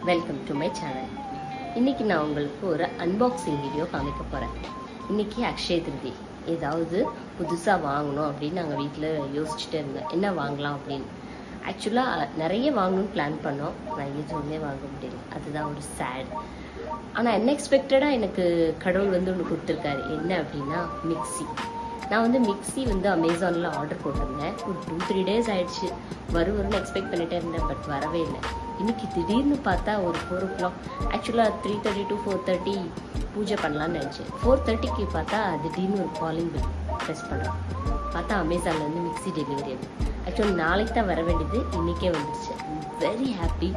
Welcome to my channel. இன்றைக்கி நான் உங்களுக்கு ஒரு அன்பாக்சிங் வீடியோ காமிக்க போகிறேன். இன்றைக்கி அக்ஷய திருதி, ஏதாவது புதுசாக வாங்கணும் அப்படின்னு நாங்கள் வீட்டில் யோசிச்சுட்டே இருந்தோம், என்ன வாங்கலாம் அப்படின்னு. ஆக்சுவலாக நிறைய வாங்கணும்னு பிளான் பண்ணோம், நான் எதுவுமே வாங்க முடியல. அதுதான் ஒரு சேட். ஆனால் அன்எக்ஸ்பெக்டடாக எனக்கு கடவுள் ஒன்று கொடுத்துருக்காரு. என்ன அப்படின்னா மிக்ஸி. நான் மிக்ஸி அமேசானில் ஆர்டர் போட்டிருந்தேன். ஒரு 2-3 days ஆகிடுச்சு. வரும்னு எக்ஸ்பெக்ட் பண்ணிகிட்டே இருந்தேன், பட் வரவே இல்லை. இன்றைக்கி திடீர்னு பார்த்தா ஒரு 4 o'clock, ஆக்சுவலாக 3:30 to 4:30 பூஜை பண்ணலான்னு நினச்சேன். 4:30க்கு பார்த்தா திடீர்னு ஒரு காலிங் பில் ப்ரெஸ் பண்ணுறேன். பார்த்தா அமேசானில் மிக்ஸி டெலிவரி. ஆக்சுவலி நாளைக்கு தான் வர வேண்டியது, இன்றைக்கே வந்துடுச்சு. Very happy.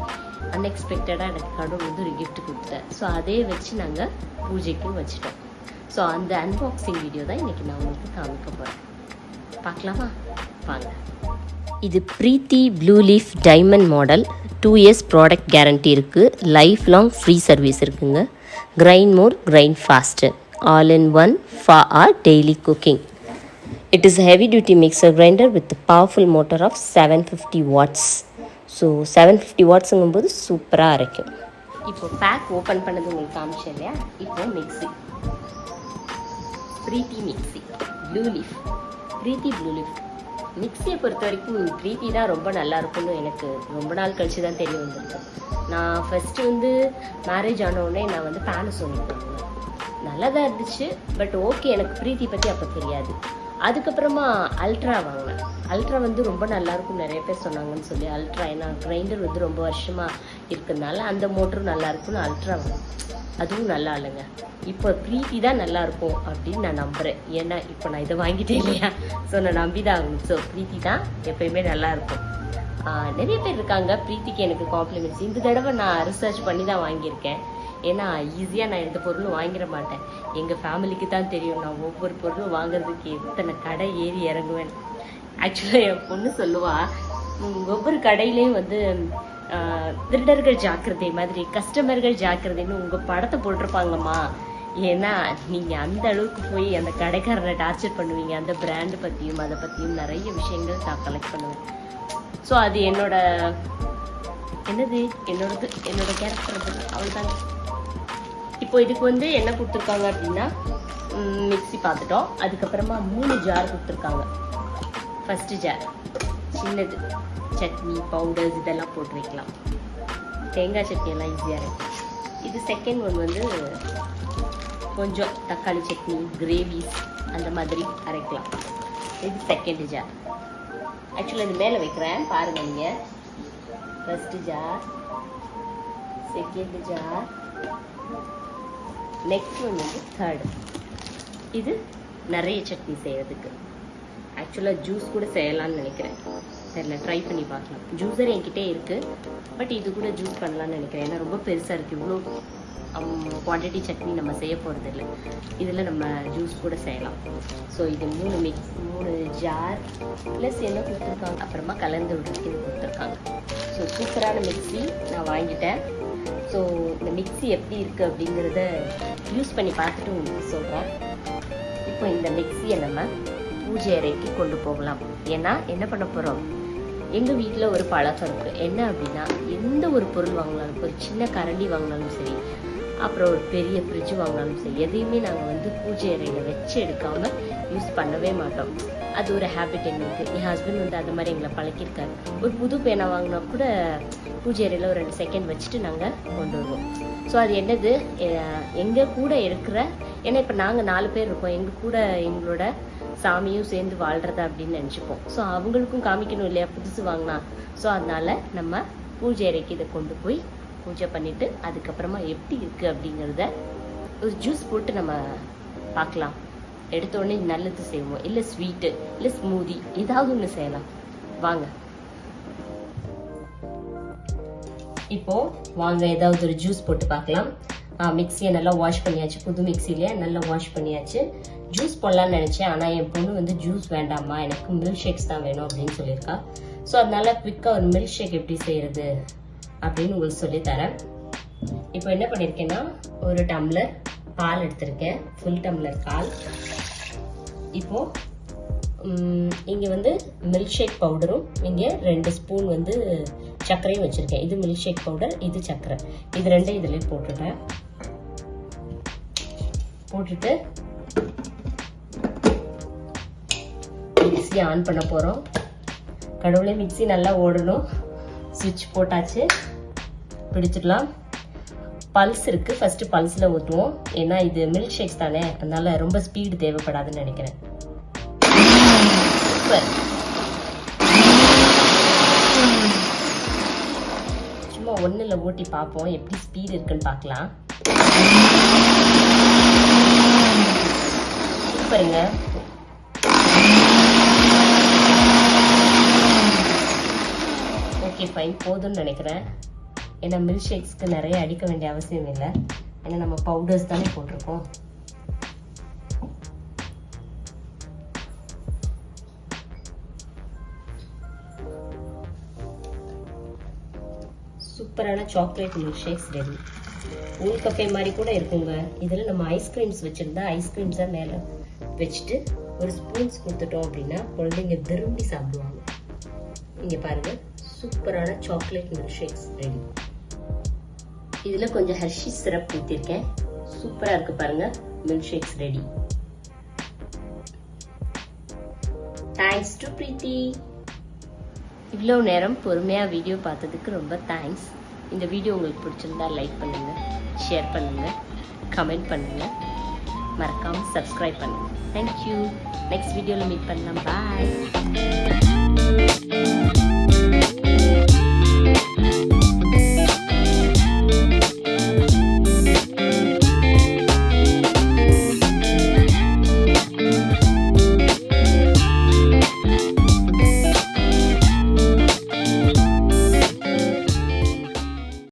அன்எக்ஸ்பெக்டடாக எனக்கு கடவுள் ஒரு கிஃப்ட் கொடுத்துட்டேன். ஸோ அதே வச்சு நாங்கள் பூஜைக்கும் வச்சுட்டோம். ஸோ அந்த அன்பாக்சிங் வீடியோ தான் இன்றைக்கி நான் உங்களுக்கு காமிக்க போகிறேன். பார்க்கலாமா? வாங்க. இது Preethi blue leaf diamond model. 2 years product guarantee இருக்குது. லைஃப் லாங் ஃப்ரீ சர்வீஸ் இருக்குங்க. Grind more, grind faster, all in one for our daily cooking. It is a heavy duty mixer grinder with a powerful motor of 750 watts. So 750 wattsங்கும்போது சூப்பராக அரைக்கும். இப்போ back open பண்ணது உங்களுக்கு காமிச்சேன் இல்லையா? இப்போ mixie, Preethi mixie blue leaf. Preethi blue leaf மிக்ஸியை பொறுத்த வரைக்கும் ப்ரீத்தி தான் ரொம்ப நல்லா இருக்கும்னு எனக்கு ரொம்ப நாள் கழிச்சு தான் தெரிய வந்திருக்கு. நான் ஃபஸ்ட்டு மேரேஜ் ஆனவுடனே நான் பேனசோனிக் வாங்கினேன். நல்லா தான் இருந்துச்சு, பட் ஓகே, எனக்கு ப்ரீத்தி பற்றி அப்போ தெரியாது. அதுக்கப்புறமா அல்ட்ரா வாங்கினேன். அல்ட்ரா ரொம்ப நல்லாயிருக்கும் நிறைய பேர் சொன்னாங்கன்னு சொல்லி அல்ட்ரா, ஏன்னா கிரைண்டர் ரொம்ப வருஷமாக இருக்கிறதுனால அந்த மோட்டரும் நல்லாயிருக்கும்னு அல்ட்ரா வாங்கினேன். அதுவும் நல்லா இல்லைங்க. இப்போ ப்ரீத்தி தான் நல்லாயிருக்கும் அப்படின்னு நான் நம்புகிறேன். ஏன்னா இப்போ நான் இதை வாங்கிட்டேன் இல்லையா, ஸோ நான் நம்பி தான் ஆகணும். ஸோ ப்ரீத்தி தான் எப்போயுமே நல்லாயிருக்கும். நிறைய பேர் இருக்காங்க ப்ரீத்திக்கு எனக்கு காம்ப்ளிமெண்ட்ஸ். இந்த தடவை நான் ரிசர்ச் பண்ணி தான் வாங்கியிருக்கேன். ஏன்னா ஈஸியாக நான் எந்த பொருளும் வாங்கிட மாட்டேன். எங்கள் ஃபேமிலிக்கு தான் தெரியும் நான் ஒவ்வொரு பொருளும் வாங்குறதுக்கு எத்தனை கடை ஏறி இறங்குவேன். ஆக்சுவலாக என் பொண்ணு சொல்லுவா, ஒவ்வொரு கடையிலையும் திருடர்கள் ஜாக்கிரதை மாதிரி கஸ்டமர்கள் ஜாக்கிரதைன்னு உங்கள் படத்தை போட்டிருப்பாங்கம்மா. ஏன்னா நீங்கள் அந்த அளவுக்கு போய் அந்த கடைக்காரரை டார்ச்சர் பண்ணுவீங்க. அந்த பிராண்டு பற்றியும் அதை பற்றியும் நிறைய விஷயங்கள் நான் கலெக்ட் பண்ணுவேன். ஸோ அது என்னோட கேரக்டர் அவ்வளோதாங்க. இப்போ இதுக்கு என்ன கொடுத்துருக்காங்க அப்படின்னா, மிக்ஸி பார்த்துட்டோம். அதுக்கப்புறமா 3 ஜார் கொடுத்துருக்காங்க. ஃபஸ்ட்டு ஜார் சின்னது, சட்னி பவுடர்ஸ் இதெல்லாம் போட்டு வைக்கலாம். தேங்காய் சட்னி எல்லாம் ஈஸியாக இருக்கும். இது செகண்ட் ஒன் கொஞ்சம் தக்காளி சட்னி, கிரேவிஸ் அந்த மாதிரி அரைக்கலாம். இது செகண்ட் ஜார். ஆக்சுவலாக இது மேலே வைக்கிறேன் பாருங்கள் நீங்கள். First jar, second jar, next one third. இது நிறைய சட்னி செய்கிறதுக்கு. ஆக்சுவலாக ஜூஸ் கூட செய்யலான்னு நினைக்கிறேன். தெரியல, ட்ரை பண்ணி பார்க்கலாம். ஜூஸர் என்கிட்டே இருக்குது, பட் இது கூட ஜூஸ் பண்ணலான்னு நினைக்கிறேன். ஏன்னா ரொம்ப பெருசாக இருக்குது. இவ்வளோ குவான்டிட்டி சட்னி நம்ம செய்ய போகிறது இல்லை. இதில் நம்ம ஜூஸ் கூட செய்யலாம். ஸோ இது 3 ஜார் ப்ளஸ் என்ன கொடுத்துருக்காங்க, அப்புறமா கலந்து விடுறதுக்கு இது கொடுத்துருக்காங்க. ஸோ சூப்பரான மிக்ஸி நான் வாங்கிட்டேன். ஸோ இந்த மிக்ஸி எப்படி இருக்குது அப்படிங்கிறத யூஸ் பண்ணி பார்த்துட்டு உங்களுக்கு சொல்கிறேன். இப்போ இந்த மிக்ஸியை நம்ம பூஜை அறைக்கு கொண்டு போகலாம். ஏன்னா என்ன பண்ண போகிறோம், எங்கள் வீட்டில் ஒரு பழக்கம் இருக்குது. என்ன அப்படின்னா, எந்த ஒரு பொருள் வாங்கினாலும், ஒரு சின்ன கரண்டி வாங்கினாலும் சரி, அப்புறம் ஒரு பெரிய ஃப்ரிட்ஜ் வாங்கினாலும் சரி, எதையுமே நாங்கள் பூஜை அறையில் வச்சு எடுக்காமல் யூஸ் பண்ணவே மாட்டோம். அது ஒரு ஹேபிட் எங்களுக்கு. என் ஹஸ்பண்ட் அந்த மாதிரி எங்களை பழக்கியிருக்காரு. ஒரு புது பேனா வாங்கினா கூட பூஜை அறையில் ஒரு 2 செகண்ட் வச்சுட்டு நாங்கள் கொண்டு வருவோம். ஸோ அது என்னது, எங்கள் கூட இருக்கிற, ஏன்னா இப்போ நாங்கள் 4 பேர் இருக்கோம், எங்கள் கூட எங்களோட சாமியும் சேர்ந்து வாழ்கிறதா அப்படின்னு நினச்சிப்போம். ஸோ அவங்களுக்கும் காமிக்கணும் இல்லையா புதுசு வாங்கினா. ஸோ அதனால் நம்ம பூஜை அறைக்கு இதை கொண்டு போய் பூஜை பண்ணிவிட்டு அதுக்கப்புறமா எப்படி இருக்குது அப்படிங்கிறத ஒரு ஜூஸ் போட்டு நம்ம பார்க்கலாம். எடுத்தோடனே நல்லது செய்வோம், இல்லை ஸ்வீட்டு, இல்லை ஸ்மூதி, ஏதாவது ஒன்று செய்யலாம். வாங்க இப்போது வாங்க ஏதாவது ஒரு ஜூஸ் போட்டு பார்க்கலாம். மிக்ஸியை நல்லா வாஷ் பண்ணியாச்சு. புது மிக்ஸிலேயே நல்லா வாஷ் பண்ணியாச்சு. ஜூஸ் போடலான்னு நினச்சேன், ஆனால் என் பொண்ணு ஜூஸ் வேண்டாம்மா, எனக்கு மில்க் ஷேக்ஸ் தான் வேணும் அப்படின்னு சொல்லியிருக்கா. ஸோ அதனால குவிக்காக ஒரு மில்க் ஷேக் எப்படி செய்கிறது அப்படின்னு உங்களுக்கு சொல்லித்தரேன். இப்போ என்ன பண்ணியிருக்கேன்னா, ஒரு டம்ளர் பால் எடுத்திருக்கேன், ஃபுல் டம்ளர் பால். இப்போது இங்கே மில்க் ஷேக் பவுடரும், இங்கே 2 ஸ்பூன் சர்க்கரையும் வச்சுருக்கேன். இது மில்க் ஷேக் பவுடர், இது சர்க்கரை. இது ரெண்டும் இதிலே போட்டுட்டேன். போட்டுட்டு மிக்ஸி ஆன் பண்ண போகிறோம். கடவுளே மிக்ஸி நல்லா ஓடணும். சுவிட்ச் போட்டாச்சு, பிடிச்சிடலாம். பல்ஸ் இருக்குது, ஃபஸ்ட்டு பல்ஸில் ஊற்றுவோம். ஏன்னா இது மில்க் ஷேக்ஸ் தானே, அதனால ரொம்ப ஸ்பீடு தேவைப்படாதுன்னு நினைக்கிறேன். சூப்பர். சும்மா ஒன்றில் ஓட்டி பார்ப்போம், எப்படி ஸ்பீடு இருக்குன்னு பார்க்கலாம். சூப்பருங்க. ஓகே ஃபைன், போதும்னு நினைக்கிறேன். ஏன்னா மில்க் ஷேக்ஸ்க்கு நிறைய அடிக்க வேண்டிய அவசியம் இல்லை. ஏன்னா நம்ம பவுடர்ஸ் தானே போட்டிருக்கோம். சூப்பரான chocolate milk shakes ready. Wool cafe மாதிரி கூட இருக்குங்க. இதில் நம்ம ஐஸ்கிரீம்ஸ் வச்சுருந்தா ஐஸ்கிரீம்ஸாக மேலே வச்சுட்டு ஒரு ஸ்பூன்ஸ் கொடுத்துட்டோம் அப்படின்னா குழந்தைங்க விரும்பி சாப்பிடுவாங்க. இங்கே பாருங்கள், சூப்பரான சாக்லேட் மில்க் ஷேக்ஸ் ரெடி. இதில் கொஞ்சம் ஹெர்ஷி சிரப் ஊற்றிருக்கேன். சூப்பராக இருக்குது பாருங்கள், milk shakes ready. Thanks to Preethi. இவ்வளோ நேரம் பொறுமையாக வீடியோ பார்த்ததுக்கு ரொம்ப தேங்க்ஸ். இந்த வீடியோ உங்களுக்கு பிடிச்சிருந்தா லைக் பண்ணுங்கள், ஷேர் பண்ணுங்கள், கமெண்ட் பண்ணுங்கள், மறக்காமல் சப்ஸ்கிரைப் பண்ணுங்கள். தேங்க்யூ. நெக்ஸ்ட் வீடியோவில் மீட் பண்ணலாம். பாய்.